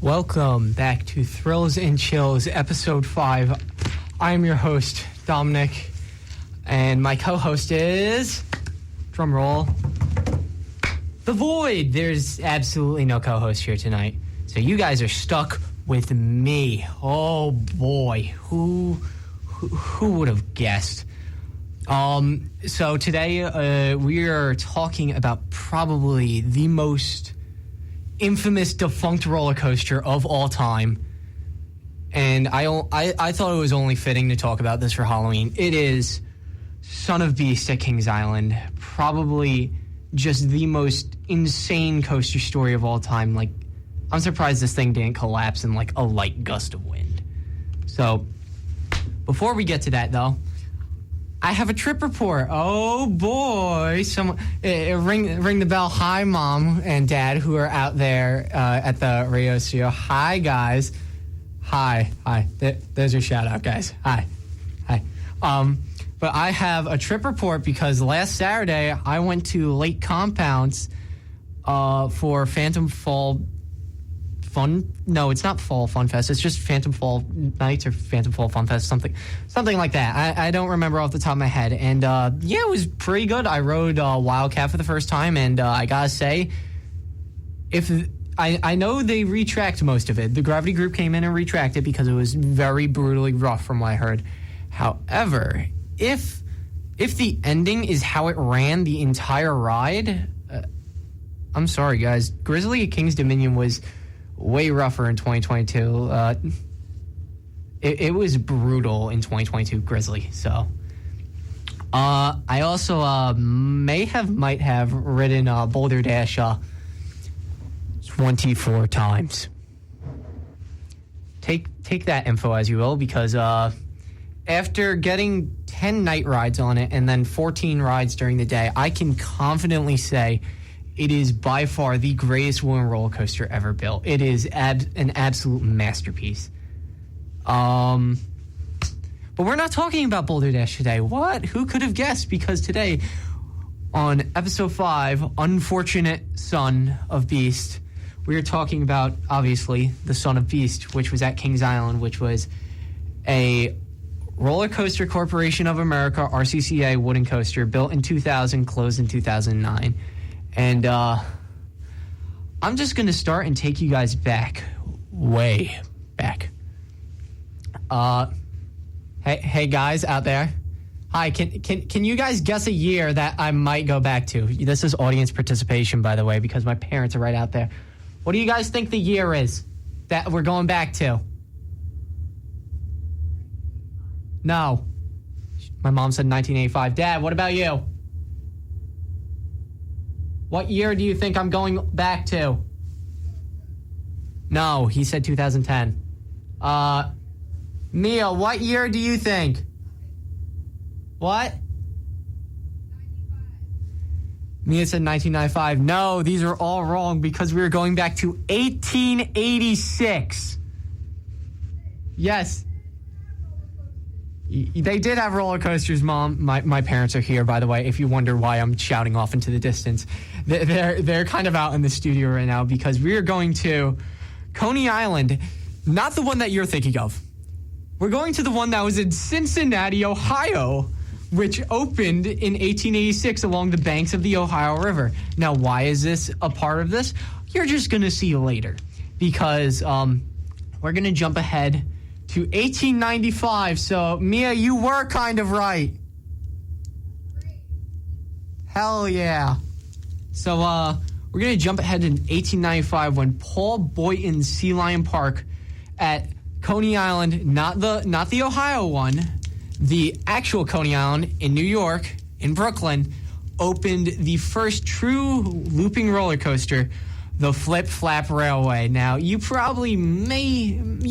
Welcome back to Thrills and Chills, Episode 5. I'm your host, Dominic, and my co-host is, drum roll, The Void. There's absolutely no co-host here tonight, so you guys are stuck with me. Oh boy, who would have guessed? So today we are talking about probably the most infamous defunct roller coaster of all time, and I thought it was only fitting to talk about this for Halloween. It is Son of Beast at Kings Island, probably just the most insane coaster story of all time. Like, I'm surprised this thing didn't collapse in like a light gust of wind. So before we get to that though, I have a trip report. Oh boy! Ring the bell. Hi, Mom and Dad, who are out there at the radio studio. Hi, guys. Hi. There's your shout out, guys. Hi. But I have a trip report because last Saturday I went to Lake Compounce for Phantom Fall Fun. No, it's not Fall Fun Fest. It's just Phantom Fall Nights or Phantom Fall Fun Fest, something like that. I don't remember off the top of my head. And yeah, it was pretty good. I rode Wildcat for the first time, and I gotta say, I know they retracked most of it. The Gravity Group came in and retracted because it was very brutally rough, from what I heard. However, if the ending is how it ran the entire ride, I'm sorry, guys. Grizzly at King's Dominion was way rougher in 2022. It was brutal in 2022, Grizzly. So, I also might have ridden Boulder Dash 24 times. Take that info as you will, because after getting 10 night rides on it and then 14 rides during the day, I can confidently say it is by far the greatest wooden roller coaster ever built. It is an absolute masterpiece. But we're not talking about Boulder Dash today. What? Who could have guessed? Because today, on Episode 5, Unfortunate Son of Beast, we are talking about, obviously, the Son of Beast, which was at Kings Island, which was a Roller Coaster Corporation of America, RCCA wooden coaster, built in 2000, closed in 2009. And I'm just going to start and take you guys back, way back. Hey guys out there. Hi, can you guys guess a year that I might go back to? This is audience participation, by the way, because my parents are right out there. What do you guys think the year is that we're going back to? No. My mom said 1985. Dad, what about you? What year do you think I'm going back to? No, he said 2010. Mia, what year do you think? What? 95. Mia said 1995. No, these are all wrong because we were going back to 1886. Yes. They did have roller coasters, Mom. My parents are here, by the way, if you wonder why I'm shouting off into the distance. They're kind of out in the studio right now because we are going to Coney Island, not the one that you're thinking of. We're going to the one that was in Cincinnati, Ohio, which opened in 1886 along the banks of the Ohio River. Now, why is this a part of this? You're just going to see later because we're going to jump ahead to 1895. So, Mia, you were kind of right. Hell yeah. So, we're going to jump ahead in 1895 when Paul Boynton's Sea Lion Park at Coney Island, not the Ohio one, the actual Coney Island in New York, in Brooklyn, opened the first true looping roller coaster, the Flip Flap Railway. Now, you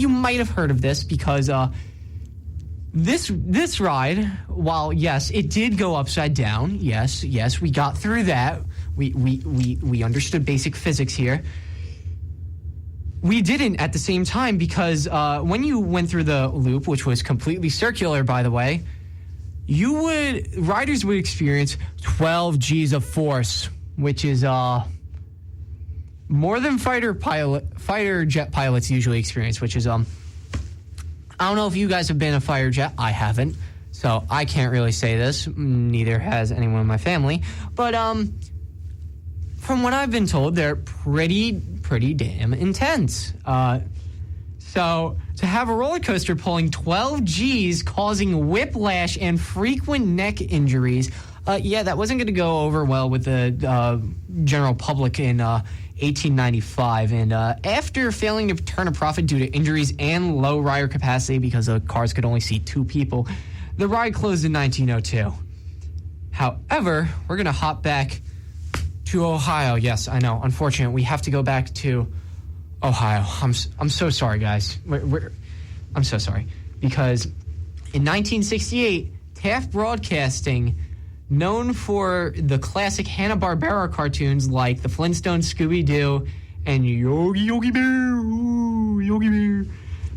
might have heard of this because this ride, while yes, it did go upside down. Yes, we got through that. We understood basic physics here. We didn't at the same time because when you went through the loop, which was completely circular, by the way, riders would experience 12 G's of force, which is more than fighter jet pilots usually experience, which is I don't know if you guys have been a fighter jet. I haven't, so I can't really say this. Neither has anyone in my family. But from what I've been told, they're pretty damn intense. So to have a roller coaster pulling 12 Gs, causing whiplash and frequent neck injuries, that wasn't going to go over well with the general public in 1895. And after failing to turn a profit due to injuries and low rider capacity because the cars could only seat 2 people, the ride closed in 1902. However, we're going to hop back to Ohio. Yes, I know. Unfortunate. We have to go back to Ohio. I'm so sorry, guys. I'm so sorry. Because in 1968, Taft Broadcasting, known for the classic Hanna-Barbera cartoons like the Flintstones, Scooby-Doo, and Yogi Bear,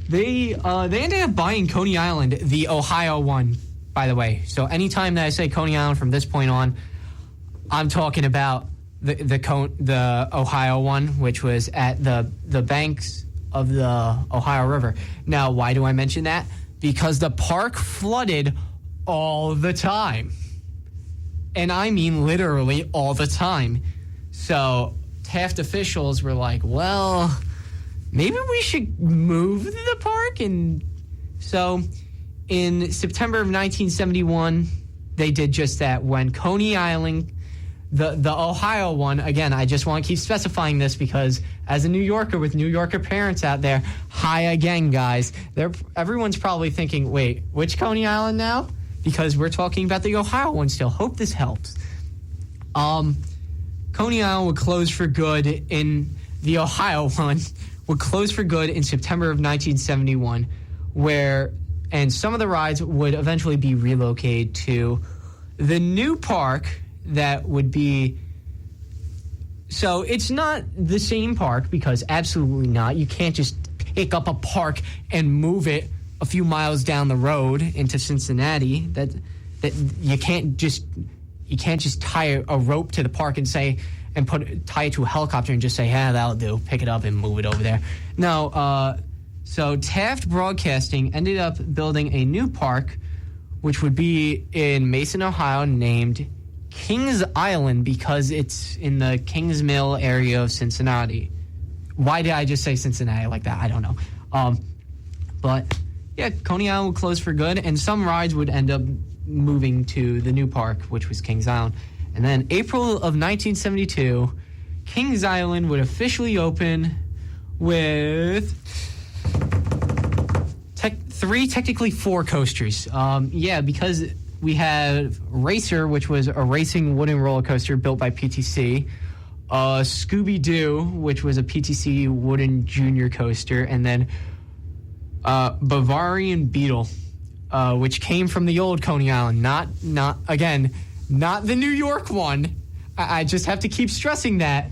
they ended up buying Coney Island, the Ohio one, by the way. So anytime that I say Coney Island from this point on, I'm talking about the Ohio one, which was at the banks of the Ohio River. Now, why do I mention that? Because the park flooded all the time. And I mean literally all the time. So Taft officials were like, well, maybe we should move the park. And so in September of 1971, they did just that when Coney Island, the Ohio one, again, I just want to keep specifying this because as a New Yorker with New Yorker parents out there, hi again, guys. Everyone's probably thinking, wait, which Coney Island now? Because we're talking about the Ohio one still. Hope this helps. Coney Island would close for good in the Ohio one, would close for good in September of 1971, and some of the rides would eventually be relocated to the new park that would be. So it's not the same park because absolutely not. You can't just pick up a park and move it a few miles down the road into Cincinnati. That you can't just tie a rope to the park and tie it to a helicopter and just say, yeah, that'll do. Pick it up and move it over there. No. So Taft Broadcasting ended up building a new park, which would be in Mason, Ohio, named Kings Island because it's in the Kings Mill area of Cincinnati. Why did I just say Cincinnati like that? I don't know. But yeah, Coney Island would close for good, and some rides would end up moving to the new park, which was Kings Island. And then April of 1972, Kings Island would officially open with technically 4 coasters. Because we have Racer, which was a racing wooden roller coaster built by PTC, Scooby-Doo, which was a PTC wooden junior coaster, and then Bavarian Beetle, which came from the old Coney Island, not the New York one. I just have to keep stressing that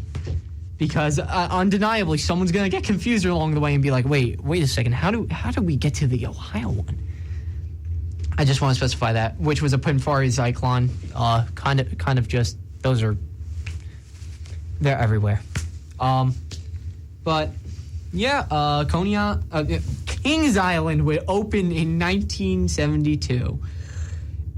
because undeniably someone's going to get confused along the way and be like, wait a second, how do we get to the Ohio one? I just want to specify that, which was a Pinfari Cyclone, kind of just, they're everywhere. But yeah, Kings Island would open in 1972.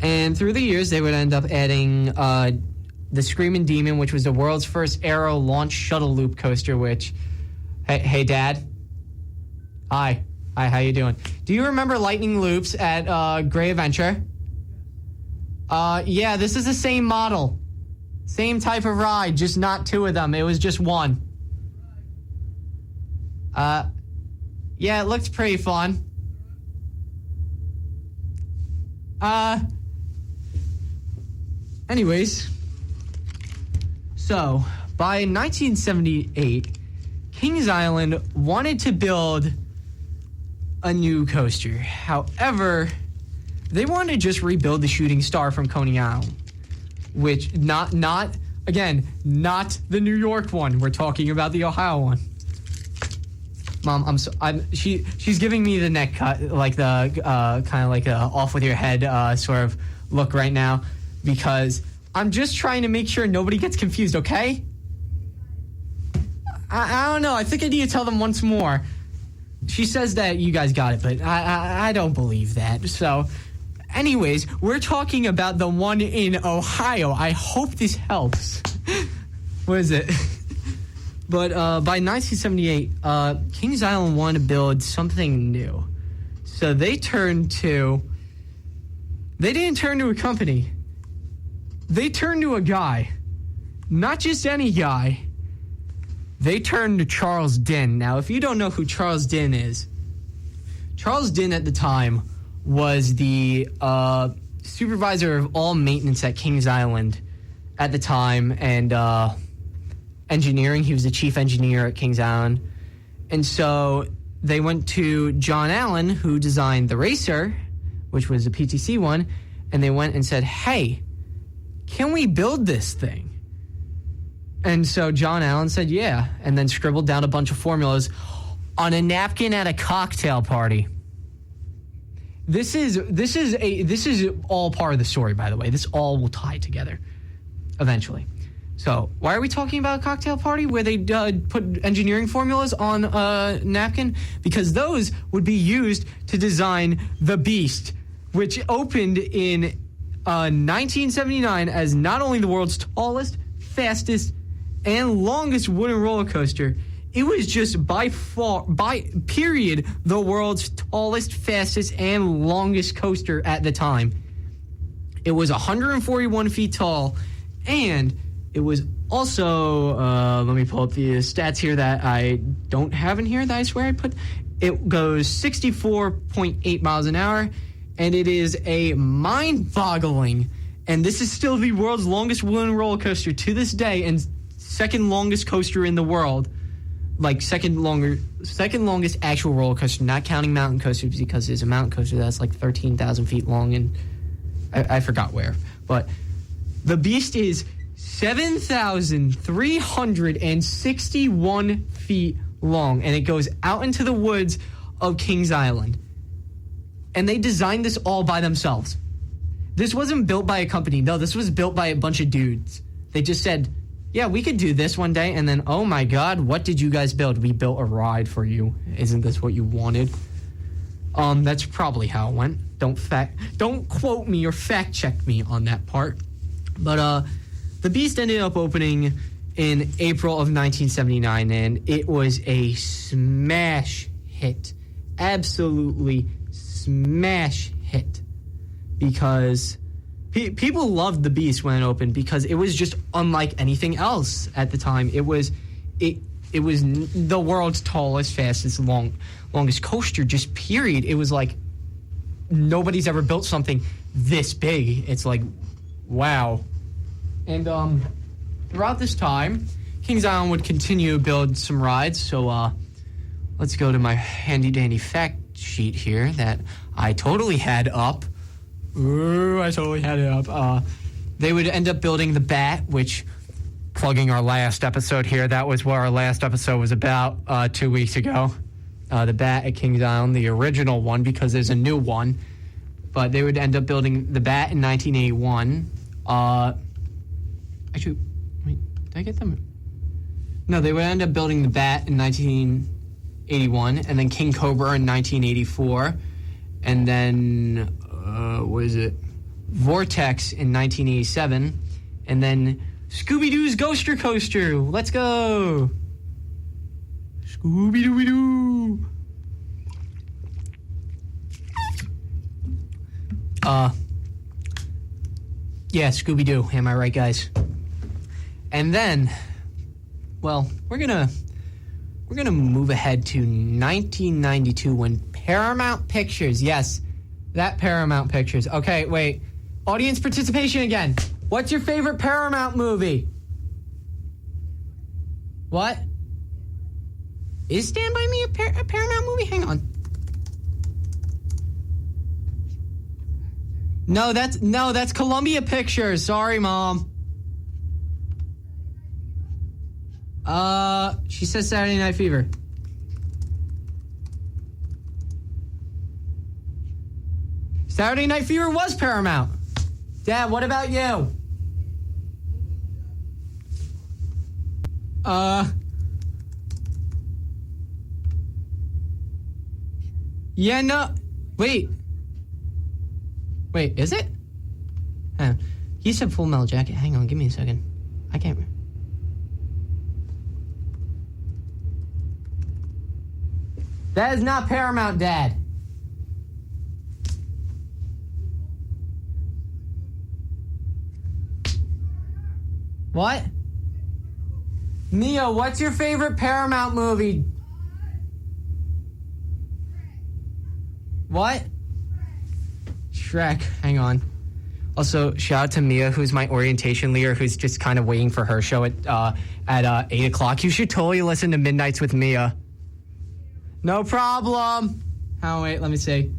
And through the years, they would end up adding the Screamin' Demon, which was the world's first aero launch shuttle loop coaster, which, hey, Dad. Hi, how you doing? Do you remember Lightning Loops at Gray Adventure? Yeah, this is the same model. Same type of ride, just not 2 of them. It was just 1. Yeah, it looked pretty fun. Anyways, so by 1978, Kings Island wanted to build a new coaster. However, they wanted to just rebuild the Shooting Star from Coney Island, which not the New York one. We're talking about the Ohio one. Mom, she's giving me the neck cut, like the kind of like a off with your head sort of look right now, because I'm just trying to make sure nobody gets confused. Okay? I don't know. I think I need to tell them once more. She says that you guys got it, but I don't believe that. So, anyways, we're talking about the one in Ohio. I hope this helps. What is it? But by 1978, Kings Island wanted to build something new. So they didn't turn to a company. They turned to a guy. Not just any guy. They turned to Charles Dinn. Now, if you don't know who Charles Dinn is, Charles Dinn at the time was the supervisor of all maintenance at Kings Island at the time, and engineering. He was the chief engineer at Kings Island. And so they went to John Allen, who designed the racer, which was a PTC one, and they went and said, hey, can we build this thing? And so John Allen said, yeah, and then scribbled down a bunch of formulas on a napkin at a cocktail party. This is all part of the story, by the way. This all will tie together eventually. So why are we talking about a cocktail party where they put engineering formulas on a napkin? Because those would be used to design the Beast, which opened in 1979 as not only the world's tallest, fastest, and longest wooden roller coaster, it was just by period, the world's tallest, fastest, and longest coaster at the time. It was 141 feet tall, and it was also, let me pull up the stats here that I don't have in here that I swear I put. It goes 64.8 miles an hour, and it is a mind-boggling, and this is still the world's longest wooden roller coaster to this day, and second longest coaster in the world. Like second longest actual roller coaster, not counting mountain coasters, because there's a mountain coaster that's like 13,000 feet long, and I forgot where. But the Beast is 7,361 feet long, and it goes out into the woods of Kings Island. And they designed this all by themselves. This wasn't built by a company. No, this was built by a bunch of dudes. They just said, yeah, we could do this one day, and then, oh my God, what did you guys build? We built a ride for you. Isn't this what you wanted? That's probably how it went. Don't quote me or fact check me on that part. But the Beast ended up opening in April of 1979, and it was a smash hit. Absolutely smash hit. Because people loved the Beast when it opened, because it was just unlike anything else at the time. It was the world's tallest, fastest, longest coaster, just period. It was like nobody's ever built something this big. It's like, wow. And throughout this time, Kings Island would continue to build some rides. So let's go to my handy-dandy fact sheet here that I totally had up. Ooh, I totally had it up. They would end up building the Bat, which, plugging our last episode here, that was what our last episode was about 2 weeks ago. The Bat at Kings Island, the original one, because there's a new one. But they would end up building the Bat in 1981. Actually, wait, did I get them? No, they would end up building the Bat in 1981, and then King Cobra in 1984, and then what is it? Vortex in 1987, and then Scooby-Doo's Ghoster Coaster. Let's go! Scooby-Dooby-Doo! Yeah, Scooby-Doo. Am I right, guys? And then, well, we're gonna move ahead to 1992 when Paramount Pictures, yes, that Paramount Pictures. Okay, wait. Audience participation again. What's your favorite Paramount movie? What? Is Stand By Me a Paramount movie? Hang on. No, that's Columbia Pictures. Sorry, Mom. She says Saturday Night Fever. Saturday Night Fever was Paramount. Dad, what about you? Yeah, no. Wait, is it? He said Full Metal Jacket. Hang on, give me a second. I can't. That is not Paramount, Dad. What? Neo, what's your favorite Paramount movie? What? Shrek. Hang on. Also, shout out to Mia, who's my orientation leader, who's just kind of waiting for her show at 8 o'clock. You should totally listen to Midnights with Mia. No problem. Oh, wait, let me see.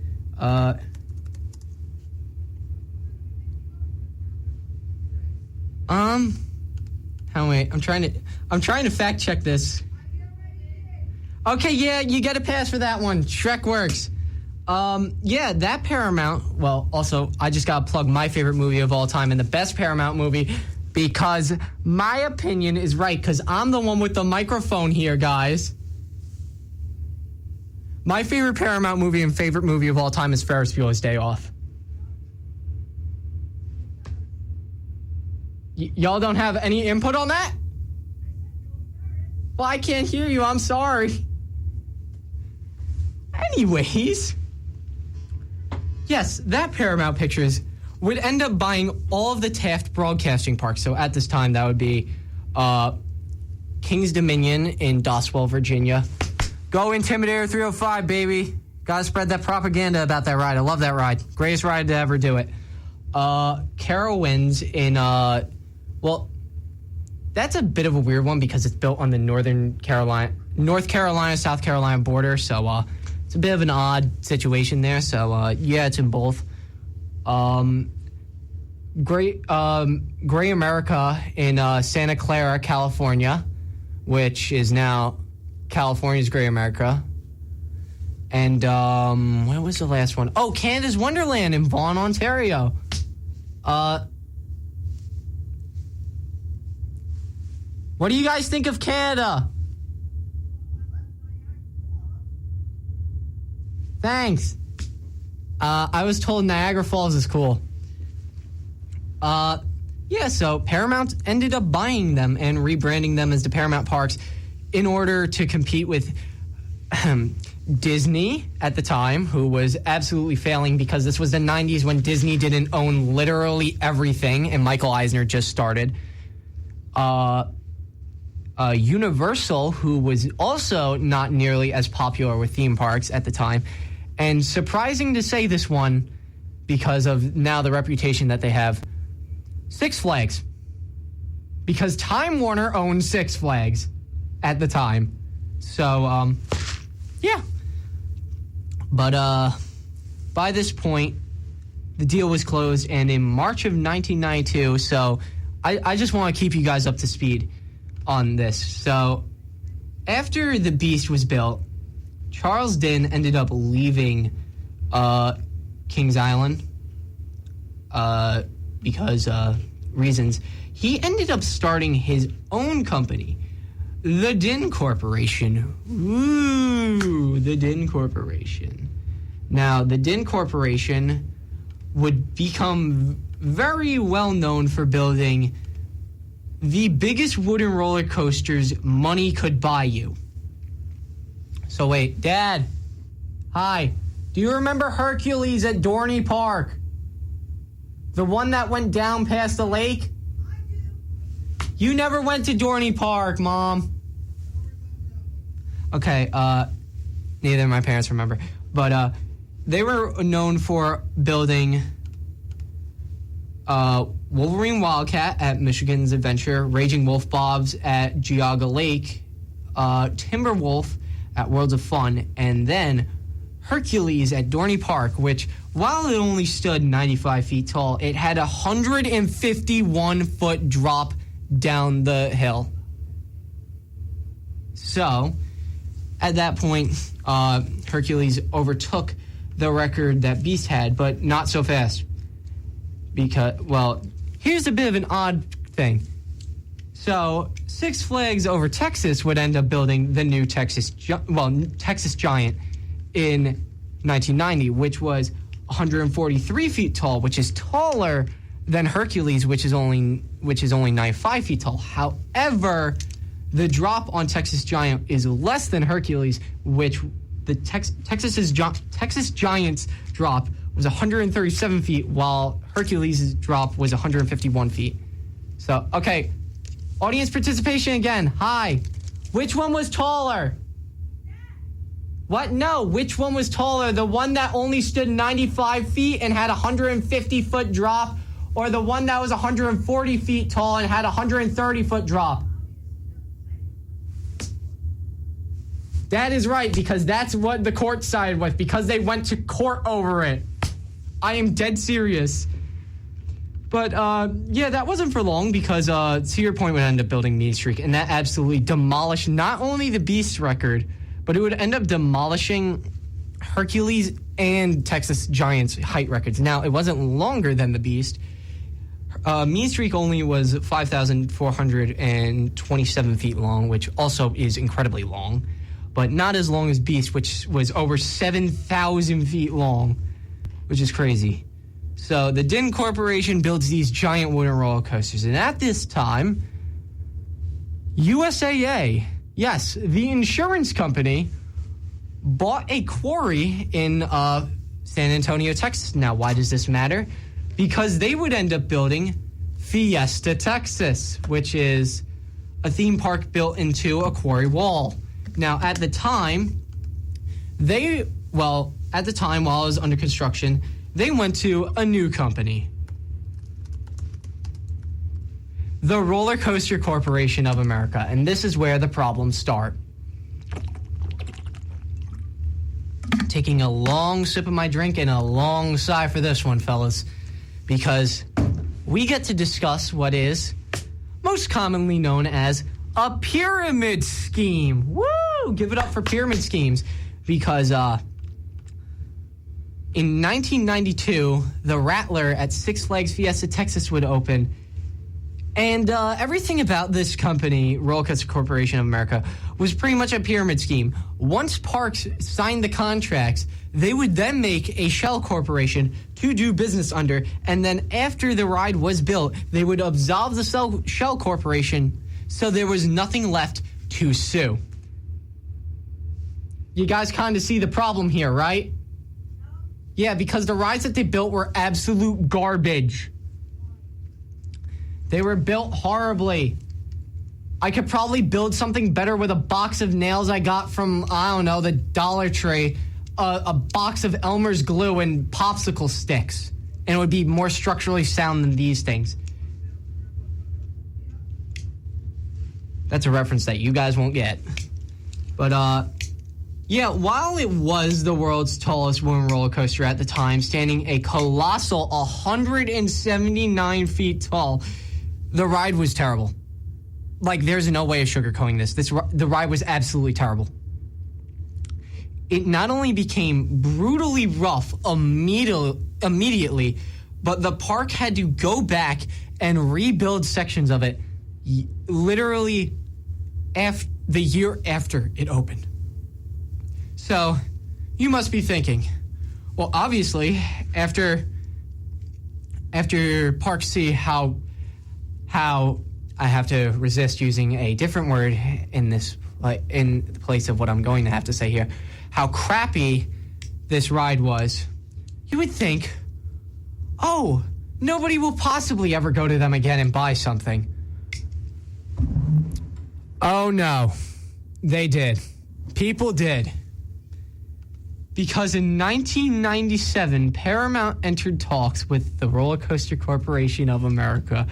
Wait, I'm trying to fact check this. Okay, yeah, you get a pass for that one. Shrek works. Yeah, that Paramount. Well, also, I just gotta plug my favorite movie of all time and the best Paramount movie because my opinion is right. Because I'm the one with the microphone here, guys. My favorite Paramount movie and favorite movie of all time is Ferris Bueller's Day Off. Y'all don't have any input on that? Well, I can't hear you. I'm sorry. Anyways. Yes, that Paramount Pictures would end up buying all of the Taft Broadcasting Parks. So at this time, that would be King's Dominion in Doswell, Virginia. Go Intimidator 305, baby. Gotta spread that propaganda about that ride. I love that ride. Greatest ride to ever do it. Carowinds in, well, that's a bit of a weird one because it's built on the North Carolina, South Carolina border. So it's a bit of an odd situation there. So, yeah, it's in both. Gray America in Santa Clara, California, which is now California's Gray America. And what was the last one? Oh, Canada's Wonderland in Vaughan, Ontario. What do you guys think of Canada? Thanks. I was told Niagara Falls is cool. Yeah, so Paramount ended up buying them and rebranding them as the Paramount Parks in order to compete with Disney at the time, who was absolutely failing because this was the 90s when Disney didn't own literally everything and Michael Eisner just started. Universal, who was also not nearly as popular with theme parks at the time. And surprising to say this one, because of now the reputation that they have, Six Flags. Because Time Warner owned Six Flags at the time. So, yeah. But by this point, the deal was closed, and in March of 1992, so I just want to keep you guys up to speed on this. So after the Beast was built, Charles Dinn ended up leaving Kings Island because reasons. He ended up starting his own company, the Dinn Corporation. Ooh, the Dinn Corporation. Now, the Dinn Corporation would become very well known for building the biggest wooden roller coasters money could buy you. So wait, Dad. Hi. Do you remember Hercules at Dorney Park? The one that went down past the lake? I do. You never went to Dorney Park, Mom. Okay, neither of my parents remember. But they were known for building Wolverine Wildcat at Michigan's Adventure, Raging Wolf Bob's at Geauga Lake, Timberwolf at Worlds of Fun, and then Hercules at Dorney Park, which, while it only stood 95 feet tall, it had a 151-foot drop down the hill. So, at that point, Hercules overtook the record that Beast had, but not so fast. Because, well, here's a bit of an odd thing. So, Six Flags over Texas would end up building the new Texas Giant in 1990, which was 143 feet tall, which is taller than Hercules, which is only 95 feet tall. However, the drop on Texas Giant is less than Hercules, which the Texas Giant's drop was 137 feet, while Hercules' drop was 151 feet. So, okay, audience participation again. Hi. Which one was taller? What? No, which one was taller? The one that only stood 95 feet and had a 150-foot drop, or the one that was 140 feet tall and had a 130-foot drop? That is right, because that's what the court sided with, because they went to court over it. I am dead serious. But, yeah, that wasn't for long, because Cedar Point would end up building Mean Streak, and that absolutely demolished not only the Beast record, but it would end up demolishing Hercules and Texas Giant's height records. Now, it wasn't longer than the Beast. Mean Streak only was 5,427 feet long, which also is incredibly long, but not as long as Beast, which was over 7,000 feet long, which is crazy. So the Din Corporation builds these giant wooden roller coasters, and at this time, USAA, yes, the insurance company, bought a quarry in San Antonio, Texas. Now, why does this matter? Because they would end up building Fiesta, Texas, which is a theme park built into a quarry wall. Now, at the time, while it was under construction, they went to a new company, the Roller Coaster Corporation of America. And this is where the problems start. Taking a long sip of my drink and a long sigh for this one, fellas, because we get to discuss what is most commonly known as a pyramid scheme. Woo! Give it up for pyramid schemes, because in 1992, the Rattler at Six Flags Fiesta, Texas would open. And everything about this company, Roller Coaster Corporation of America, was pretty much a pyramid scheme. Once parks signed the contracts, they would then make a shell corporation to do business under. And then after the ride was built, they would absolve the shell corporation, so there was nothing left to sue. You guys kind of see the problem here, right? Yeah, because the rides that they built were absolute garbage. They were built horribly. I could probably build something better with a box of nails I got from, I don't know, the Dollar Tree, a box of Elmer's glue and popsicle sticks, and it would be more structurally sound than these things. That's a reference that you guys won't get. But, yeah, while it was the world's tallest wooden roller coaster at the time, standing a colossal 179 feet tall, the ride was terrible. Like, there's no way of sugarcoating this. The ride was absolutely terrible. It not only became brutally rough immediately, but the park had to go back and rebuild sections of it literally the year after it opened. So, you must be thinking, well, obviously, after parks see how I have to resist using a different word in this, in the place of what I'm going to have to say here, how crappy this ride was, you would think, oh, nobody will possibly ever go to them again and buy something. Oh, no. They did. People did. Because in 1997, Paramount entered talks with the Roller Coaster Corporation of America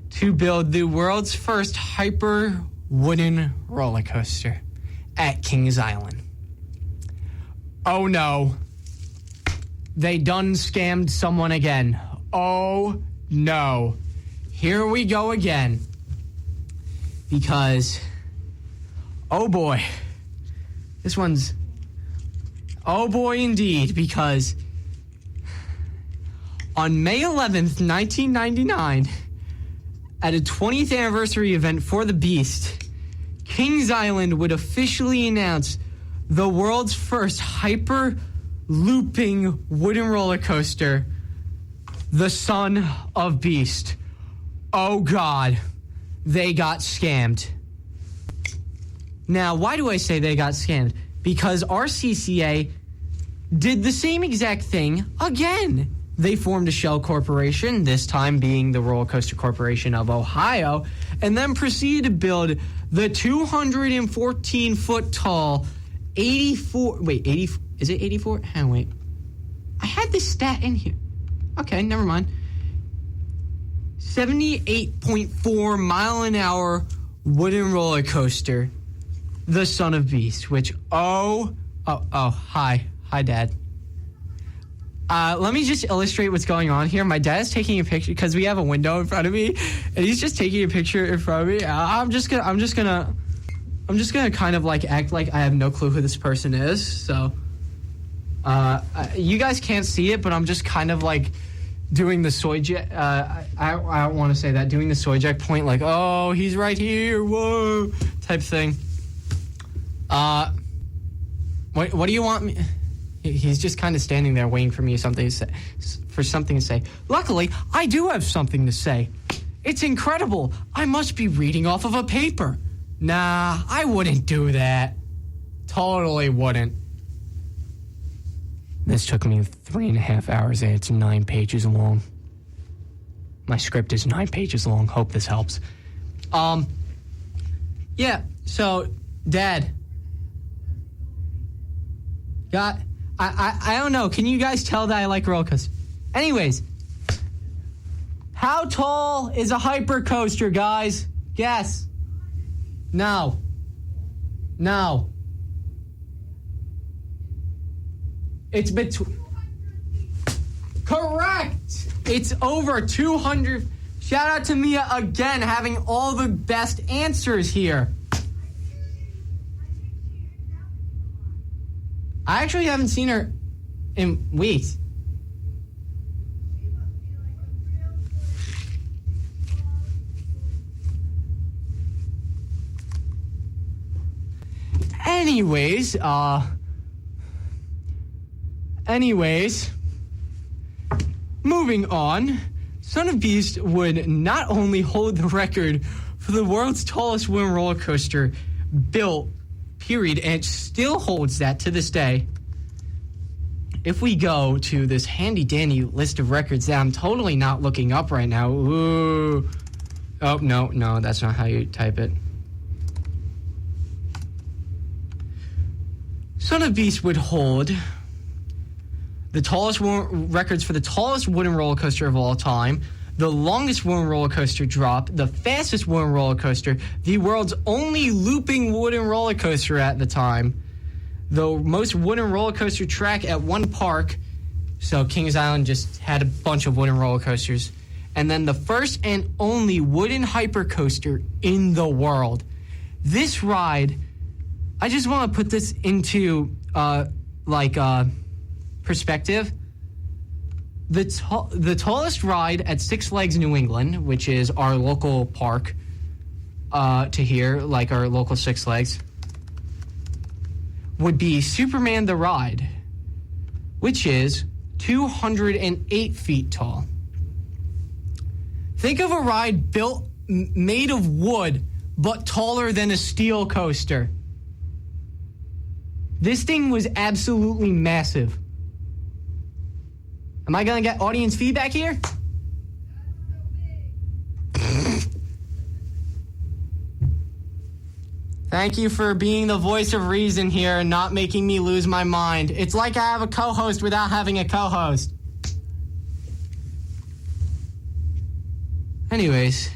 to build the world's first hyper wooden roller coaster at Kings Island. Oh no. They done scammed someone again. Oh no. Here we go again. Because, oh boy. This one's, oh boy indeed, because on May 11th, 1999, at a 20th anniversary event for the Beast, Kings Island would officially announce the world's first hyper looping wooden roller coaster, the Son of Beast. Oh, God. They got scammed. Now, why do I say they got scammed? Because RCCA did the same exact thing again. They formed a shell corporation, this time being the Roller Coaster Corporation of Ohio, and then proceeded to build the 214-foot tall 84... Wait, 80... Is it 84? Hang on, wait. I had this stat in here. Okay, never mind. 78.4 mile an hour wooden roller coaster, the Son of Beast, which, hi, Dad. Let me just illustrate what's going on here. My dad's taking a picture because we have a window in front of me, and he's just taking a picture in front of me. I'm just gonna kind of like act like I have no clue who this person is. So, you guys can't see it, but I'm just kind of like doing the soy jet. I don't want to say that. Doing the soy jet point, like, oh, he's right here, whoa, type thing. What do you want me? He's just kind of standing there waiting for me something to say. Luckily, I do have something to say. It's incredible. I must be reading off of a paper. Nah, I wouldn't do that. Totally wouldn't. This took me 3.5 hours and it's 9 pages long. My script is 9 pages long. Hope this helps. Yeah, so, Dad. I don't know. Can you guys tell that I like roller coasters? Anyways, how tall is a hyper coaster, guys? Guess. No. It's between. Correct. It's over 200. Shout out to Mia again, having all the best answers here. I actually haven't seen her in weeks. Anyways, moving on, Son of Beast would not only hold the record for the world's tallest wooden roller coaster built, period, and it still holds that to this day. If we go to this handy-dandy list of records that I'm totally not looking up right now. Ooh. Oh, no, that's not how you type it. Son of Beast would hold the tallest records for the tallest wooden roller coaster of all time, the longest wooden roller coaster drop, the fastest wooden roller coaster, the world's only looping wooden roller coaster at the time, the most wooden roller coaster track at one park, so Kings Island just had a bunch of wooden roller coasters, and then the first and only wooden hyper coaster in the world. This ride, I just want to put this into perspective. The tallest ride at Six Flags New England, which is our local park to here, like our local Six Flags, would be Superman the Ride, which is 208 feet tall. Think of a ride made of wood, but taller than a steel coaster. This thing was absolutely massive. Am I going to get audience feedback here? Thank you for being the voice of reason here and not making me lose my mind. It's like I have a co-host without having a co-host. Anyways,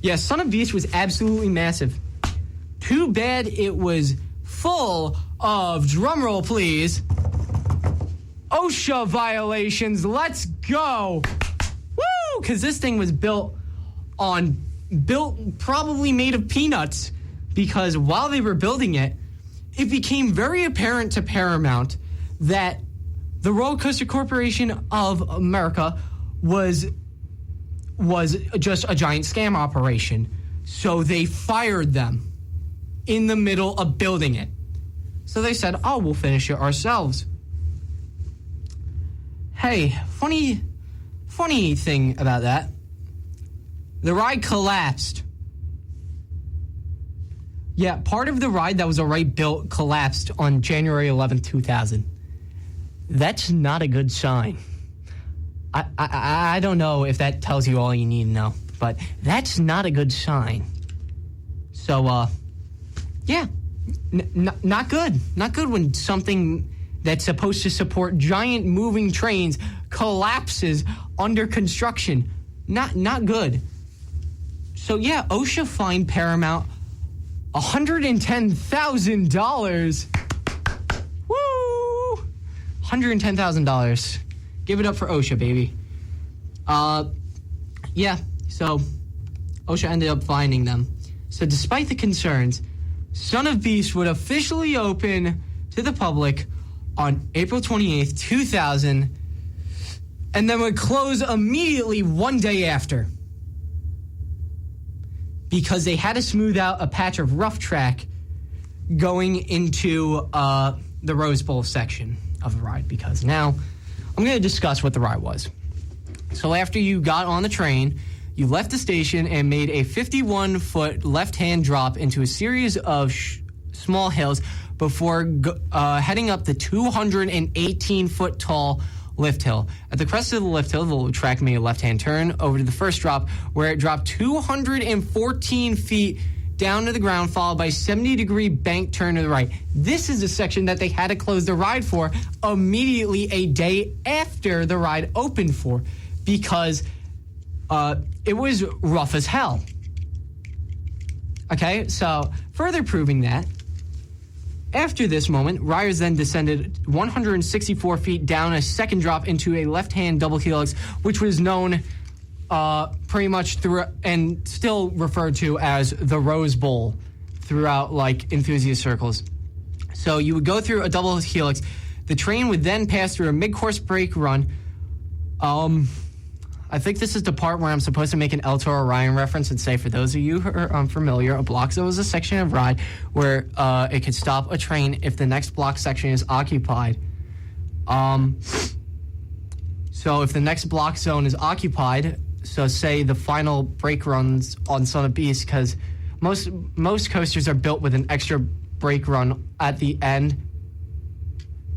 yeah, Son of Beast was absolutely massive. Too bad it was full of, drumroll please, OSHA violations. Let's go. Woo! Because this thing was built probably made of peanuts. Because while they were building it, it became very apparent to Paramount that the Roller Coaster Corporation of America was just a giant scam operation. So they fired them in the middle of building it. So they said, oh, we'll finish it ourselves. Hey, funny thing about that. The ride collapsed. Yeah, part of the ride that was already built collapsed on January 11th, 2000. That's not a good sign. I don't know if that tells you all you need to know, but that's not a good sign. So, yeah, not good. Not good when something that's supposed to support giant moving trains collapses under construction. Not good. So, yeah, OSHA fined Paramount $110,000. Woo! $110,000. Give it up for OSHA, baby. Yeah, so OSHA ended up finding them. So despite the concerns, Son of Beast would officially open to the public on April 28th, 2000, and then would close immediately one day after, because they had to smooth out a patch of rough track going into the Rose Bowl section of the ride, because now I'm going to discuss what the ride was. So after you got on the train, you left the station and made a 51-foot left-hand drop into a series of small hills before heading up the 218-foot tall lift hill. At the crest of the lift hill, the track made a left-hand turn over to the first drop, where it dropped 214 feet down to the ground, followed by a 70-degree bank turn to the right. This is the section that they had to close the ride for immediately a day after the ride opened for, because it was rough as hell. Okay, so further proving that, after this moment, riders then descended 164 feet down a second drop into a left-hand double helix, which was known pretty much through and still referred to as the Rose Bowl throughout like enthusiast circles. So you would go through a double helix. The train would then pass through a mid-course brake run. I think this is the part where I'm supposed to make an El Toro Ryan reference and say, for those of you who are unfamiliar, a block zone is a section of ride where it could stop a train if the next block section is occupied. So if the next block zone is occupied, so say the final brake runs on Son of Beast, because most coasters are built with an extra brake run at the end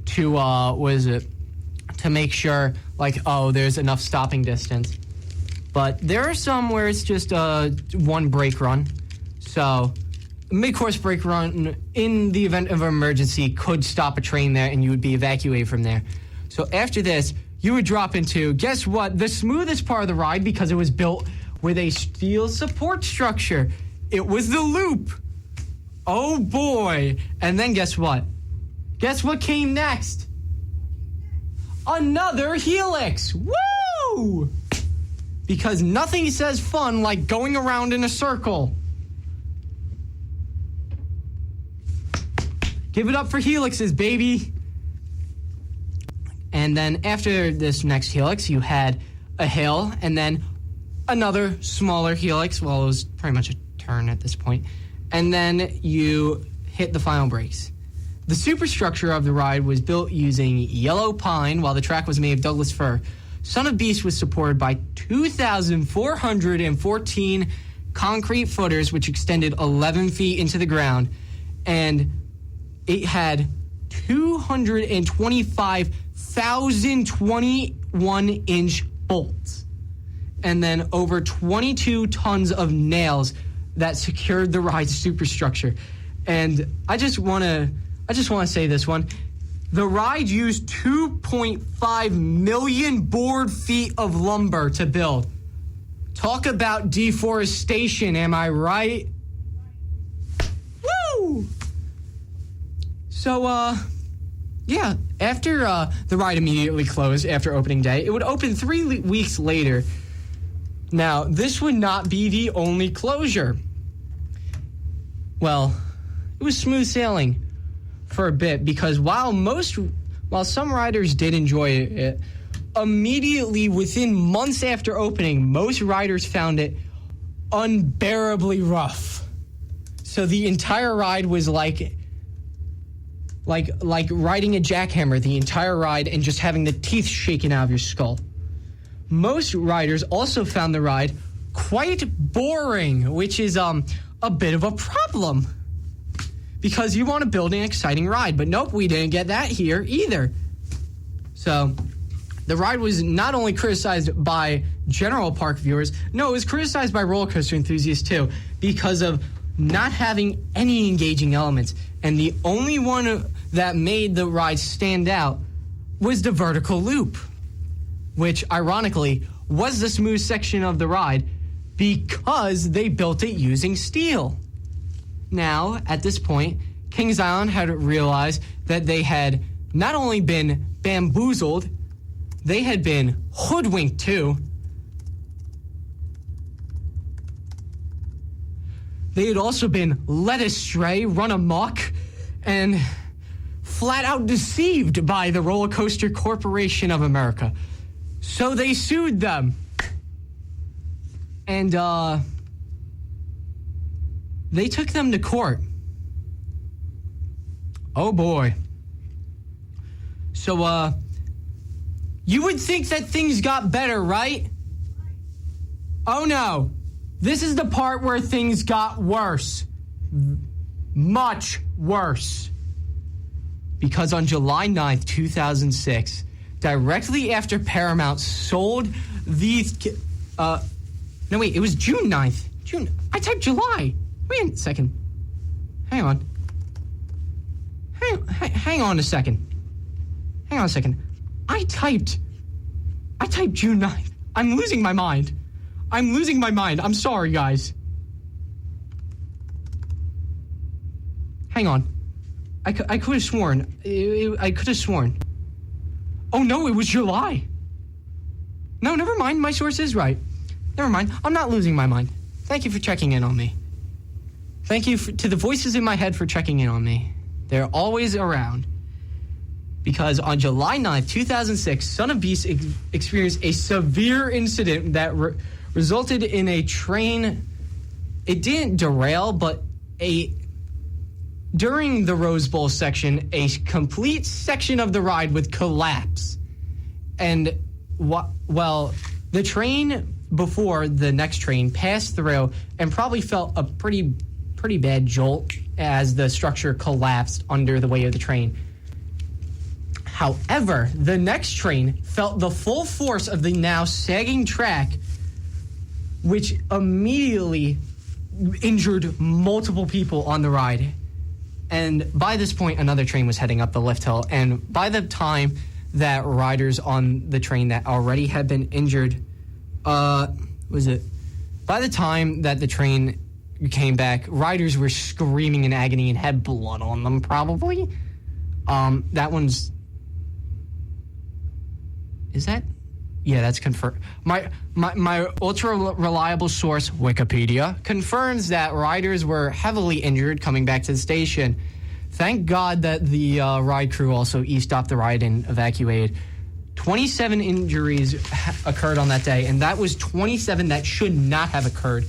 to to make sure, like, oh, there's enough stopping distance. But there are some where it's just one brake run. So mid-course brake run, in the event of an emergency, could stop a train there and you would be evacuated from there. So after this, you would drop into, guess what, the smoothest part of the ride, because it was built with a steel support structure. It was the loop. Oh, boy. And then guess what? Guess what came next? Another helix. Woo! Because nothing says fun like going around in a circle. Give it up for helixes, baby. And then after this next helix, you had a hill and then another smaller helix. Well, it was pretty much a turn at this point. And then you hit the final brakes. The superstructure of the ride was built using yellow pine, while the track was made of Douglas fir. Son of Beast was supported by 2,414 concrete footers, which extended 11 feet into the ground, and it had 225,000 21-inch bolts, and then over 22 tons of nails that secured the ride's superstructure. And I just want to say this one. The ride used 2.5 million board feet of lumber to build. Talk about deforestation, am I right? Woo! So, yeah, after the ride immediately closed after opening day, it would open 3 weeks later. Now, this would not be the only closure. Well, it was smooth sailing for a bit, because while some riders did enjoy it, immediately within months after opening, most riders found it unbearably rough. So the entire ride was like like riding a jackhammer the entire ride and just having the teeth shaken out of your skull. Most riders also found the ride quite boring, which is a bit of a problem because you want to build an exciting ride. But nope, we didn't get that here either. So the ride was not only criticized by general park viewers, no, it was criticized by roller coaster enthusiasts too because of not having any engaging elements. And the only one that made the ride stand out was the vertical loop, which ironically was the smooth section of the ride because they built it using steel. Now, at this point, Kings Island had realized that they had not only been bamboozled, they had been hoodwinked too. They had also been led astray, run amok, and flat out deceived by the Roller Coaster Corporation of America. So they sued them. And they took them to court. Oh boy. So you would think that things got better, right? Oh no. This is the part where things got worse. Much worse. Because on July 9th, 2006, directly after Paramount sold these... no, wait, it was June 9th. I typed July. Wait a second. Hang on. Hang on a second. I typed June 9th. I'm losing my mind. I'm sorry, guys. Hang on. I could have sworn. I could have sworn. Oh, no, it was July. No, never mind. My source is right. Never mind. I'm not losing my mind. Thank you for checking in on me. Thank you to the voices in my head for checking in on me. They're always around. Because on July 9th, 2006, Son of Beast experienced a severe incident that resulted in a train. It didn't derail, but during the Rose Bowl section, a complete section of the ride would collapse. And, the train before the next train passed through and probably felt a pretty bad jolt as the structure collapsed under the weight of the train. However, the next train felt the full force of the now sagging track, which immediately injured multiple people on the ride. And by this point, another train was heading up the lift hill. And by the time that riders on the train that already had been injured, by the time that the train came back, riders were screaming in agony and had blood on them, probably. That's confirmed. My ultra reliable source, Wikipedia, confirms that riders were heavily injured coming back to the station. Thank God that the ride crew also e-stopped the ride and evacuated. 27 injuries occurred on that day, and that was 27 that should not have occurred,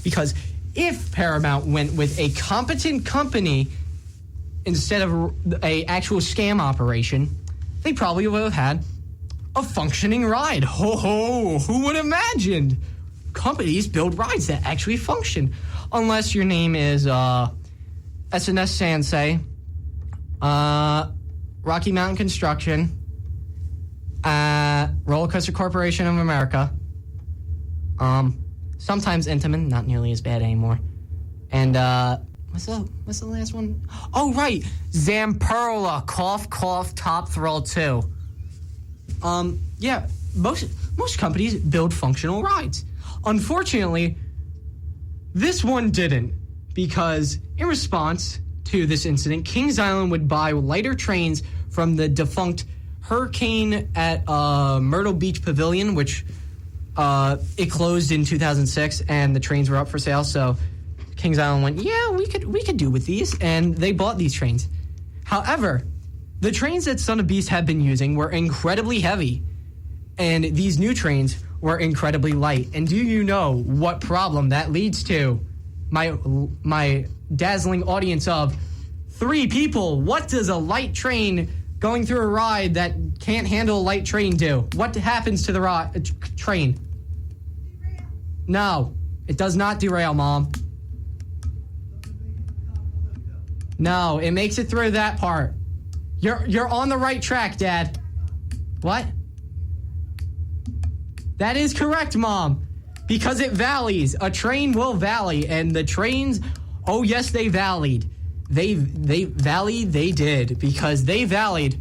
because if Paramount went with a competent company instead of a actual scam operation, they probably would have had a functioning ride. Ho, who would have imagined? Companies build rides that actually function. Unless your name is SNS Sansei, Rocky Mountain Construction, Roller Coaster Corporation of America, sometimes Intamin, not nearly as bad anymore. And what's the last one? Oh, right, Zamperla, cough, Top Thrill 2. Most companies build functional rides. Unfortunately, this one didn't, because in response to this incident, Kings Island would buy lighter trains from the defunct Hurricane at Myrtle Beach Pavilion, which it closed in 2006, and the trains were up for sale. So Kings Island went, yeah, we could do with these, and they bought these trains. However, the trains that Son of Beast had been using were incredibly heavy, and these new trains were incredibly light. And do you know what problem that leads to? My dazzling audience of 3 people. What does a light train going through a ride that can't handle a light train do? What happens to the train? No, it does not derail, Mom. No, it makes it through that part. You're on the right track, Dad. What? That is correct, Mom. Because it valleys. A train will valley, and the trains, oh yes, they valleyed. They valleyed, they did, because they valleyed.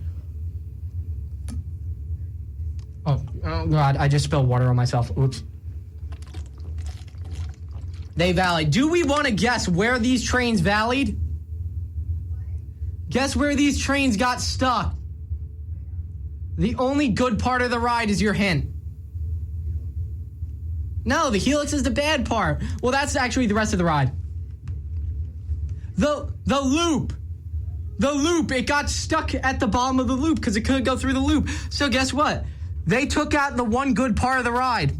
Oh God, I just spilled water on myself. Oops. They valleyed. Do we want to guess where these trains valleyed? Guess where these trains got stuck? The only good part of the ride is your hint. No, the helix is the bad part. Well, that's actually the rest of the ride. The loop. The loop. It got stuck at the bottom of the loop because it couldn't go through the loop. So guess what? They took out the one good part of the ride.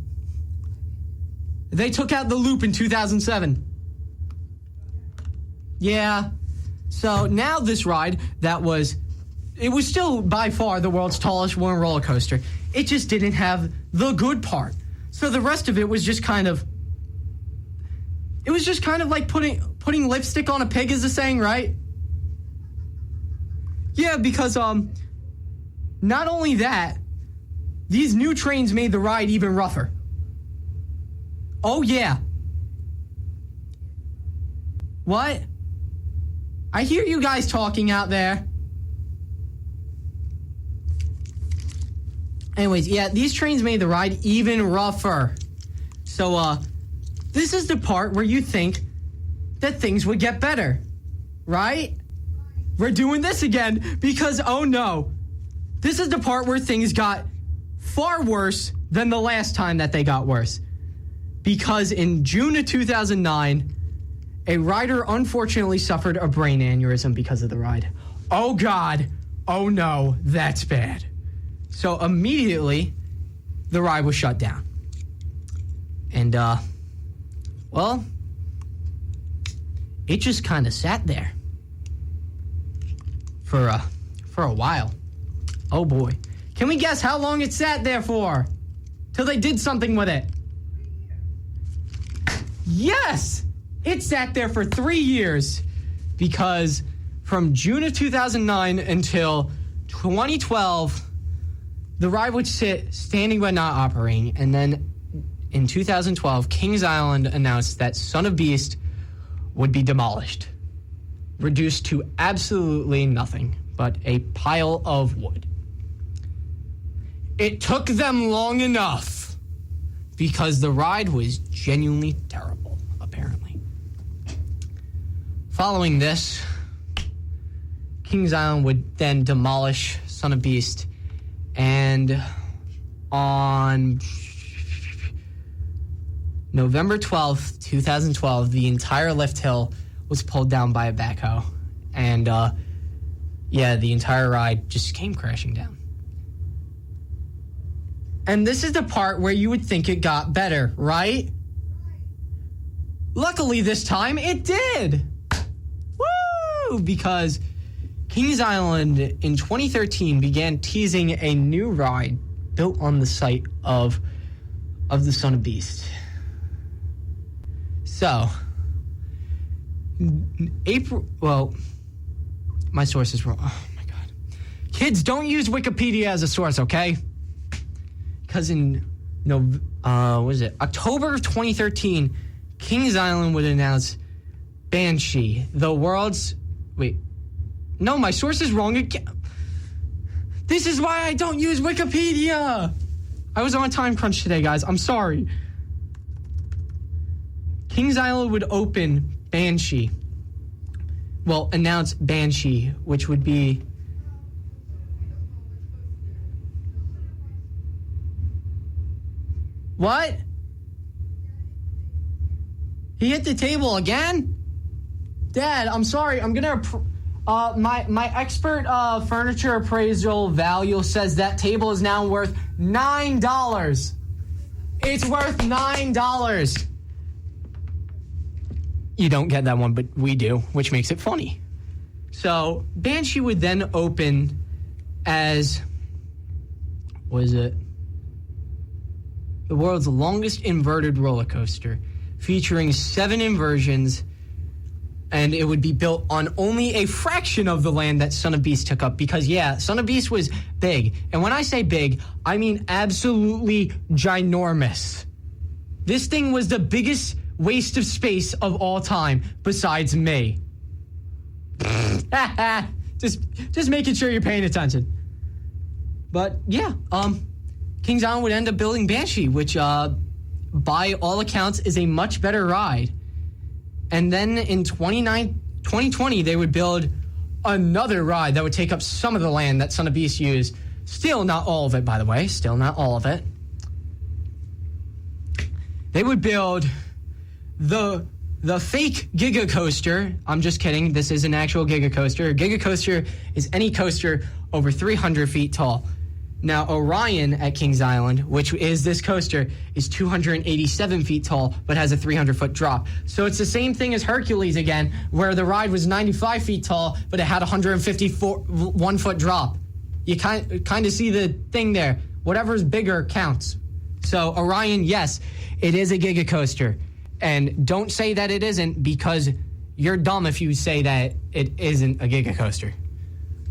They took out the loop in 2007. Yeah. So now this ride it was still by far the world's tallest wooden roller coaster. It just didn't have the good part. So the rest of it was just kind of like putting lipstick on a pig is the saying, right? Yeah, because not only that, these new trains made the ride even rougher. Oh yeah. What? I hear you guys talking out there. Anyways, yeah, these trains made the ride even rougher. So, this is the part where you think that things would get better, right? We're doing this again because, oh no, this is the part where things got far worse than the last time that they got worse. Because in June of 2009, a rider unfortunately suffered a brain aneurysm because of the ride. Oh God, oh no, that's bad. So immediately, the ride was shut down. And, well, it just kind of sat there for a while. Oh boy. Can we guess how long it sat there for? Till they did something with it. Yes! It sat there for 3 years because from June of 2009 until 2012, the ride would sit standing but not operating. And then in 2012, Kings Island announced that Son of Beast would be demolished, reduced to absolutely nothing but a pile of wood. It took them long enough because the ride was genuinely terrible, apparently. Following this, Kings Island would then demolish Son of Beast, and on November 12th, 2012, the entire lift hill was pulled down by a backhoe. And, the entire ride just came crashing down. And this is the part where you would think it got better, right? Luckily this time, it did! Woo! Because Kings Island in 2013 began teasing a new ride built on the site of the Son of Beast. So, my source is wrong. Oh my God. Kids, don't use Wikipedia as a source, okay? Because in October of 2013, Kings Island would announce Banshee, the world's... Wait. No, my source is wrong again. This is why I don't use Wikipedia. I was on a time crunch today, guys. I'm sorry. Kings Island would open Banshee. Well, announce Banshee, which would be... What? He hit the table again? Dad, I'm sorry. I'm gonna... my expert furniture appraisal value says that table is now worth $9. It's worth $9. You don't get that one, but we do, which makes it funny. So Banshee would then open as, the world's longest inverted roller coaster, featuring 7 inversions, and it would be built on only a fraction of the land that Son of Beast took up. Because, Son of Beast was big. And when I say big, I mean absolutely ginormous. This thing was the biggest waste of space of all time, besides me. just making sure you're paying attention. But, Kings Island would end up building Banshee, which, by all accounts, is a much better ride. And then in 2020, they would build another ride that would take up some of the land that Son of Beast used. Still not all of it, by the way. Still not all of it. They would build the fake Giga Coaster. I'm just kidding. This is an actual Giga Coaster. A Giga Coaster is any coaster over 300 feet tall. Now, Orion at Kings Island, which is this coaster, is 287 feet tall, but has a 300-foot drop. So it's the same thing as Hercules again, where the ride was 95 feet tall, but it had a 151-foot drop. You kind of see the thing there. Whatever's bigger counts. So Orion, yes, it is a Giga Coaster. And don't say that it isn't, because you're dumb if you say that it isn't a Giga Coaster.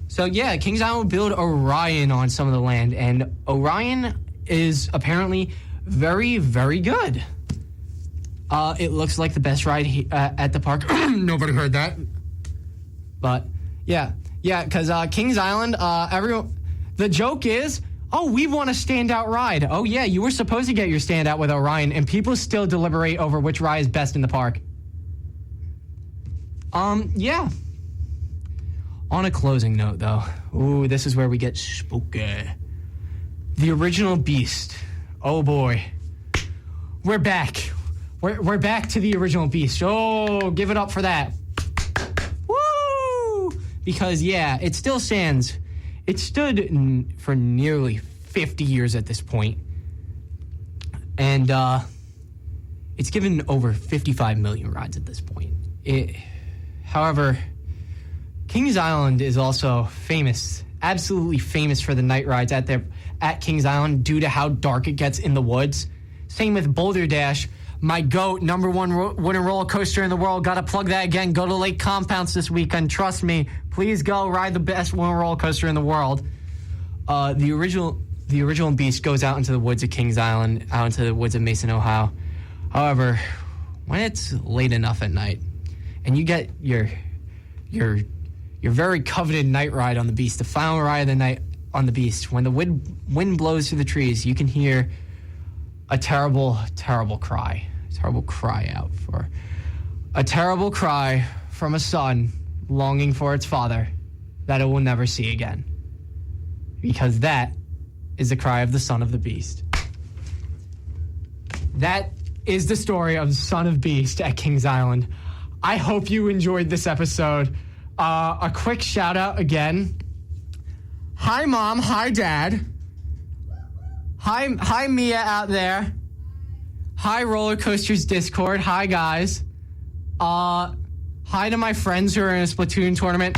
So, Kings Island will build Orion on some of the land, and Orion is apparently very, very good. It looks like the best ride at the park. Nobody heard that. But, because Kings Island, the joke is, we want a standout ride. Oh, yeah, you were supposed to get your standout with Orion, and people still deliberate over which ride is best in the park. On a closing note, though, this is where we get spooky. The original Beast. Oh, boy. We're back. We're back to the original Beast. Oh, give it up for that. Woo! Because, it still stands. It stood for nearly 50 years at this point. And it's given over 55 million rides at this point. However, Kings Island is also famous, absolutely famous for the night rides at Kings Island due to how dark it gets in the woods. Same with Boulder Dash, my GOAT, number one wooden roller coaster in the world. Got to plug that again. Go to Lake Compounce this weekend. Trust me. Please go ride the best wooden roller coaster in the world. The original Beast goes out into the woods of Kings Island, out into the woods of Mason, Ohio. However, when it's late enough at night and you get your very coveted night ride on the Beast, the final ride of the night on the Beast, when the wind blows through the trees, you can hear a terrible, terrible cry. A terrible cry out for a terrible cry from a son longing for its father that it will never see again. Because that is the cry of the son of the Beast. That is the story of Son of Beast at Kings Island. I hope you enjoyed this episode. A quick shout out again. Hi, Mom. Hi, Dad. Hi, Mia out there. Hi, Roller Coasters Discord. Hi, guys. Hi to my friends who are in a Splatoon tournament.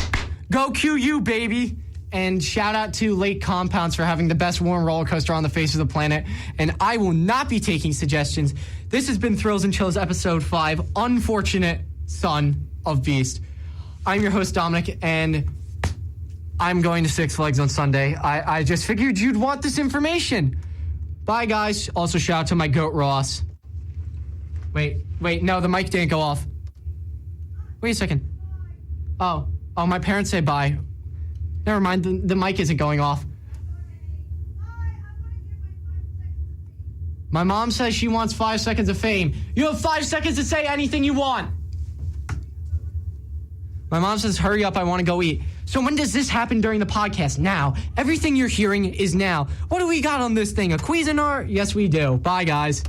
Go QU, baby. And shout out to Lake Compounce for having the best warm roller coaster on the face of the planet. And I will not be taking suggestions. This has been Thrills and Chills episode 5, Unfortunate Son of Beast. I'm your host, Dominic, and I'm going to Six Flags on Sunday. I just figured you'd want this information. Bye, guys. Also, shout out to my goat, Ross. Wait, no, the mic didn't go off. Wait a second. Oh, my parents say bye. Never mind, the mic isn't going off. My mom says she wants 5 seconds of fame. You have 5 seconds to say anything you want. My mom says, hurry up, I want to go eat. So when does this happen during the podcast? Now. Everything you're hearing is now. What do we got on this thing? A Cuisinart? Yes, we do. Bye, guys.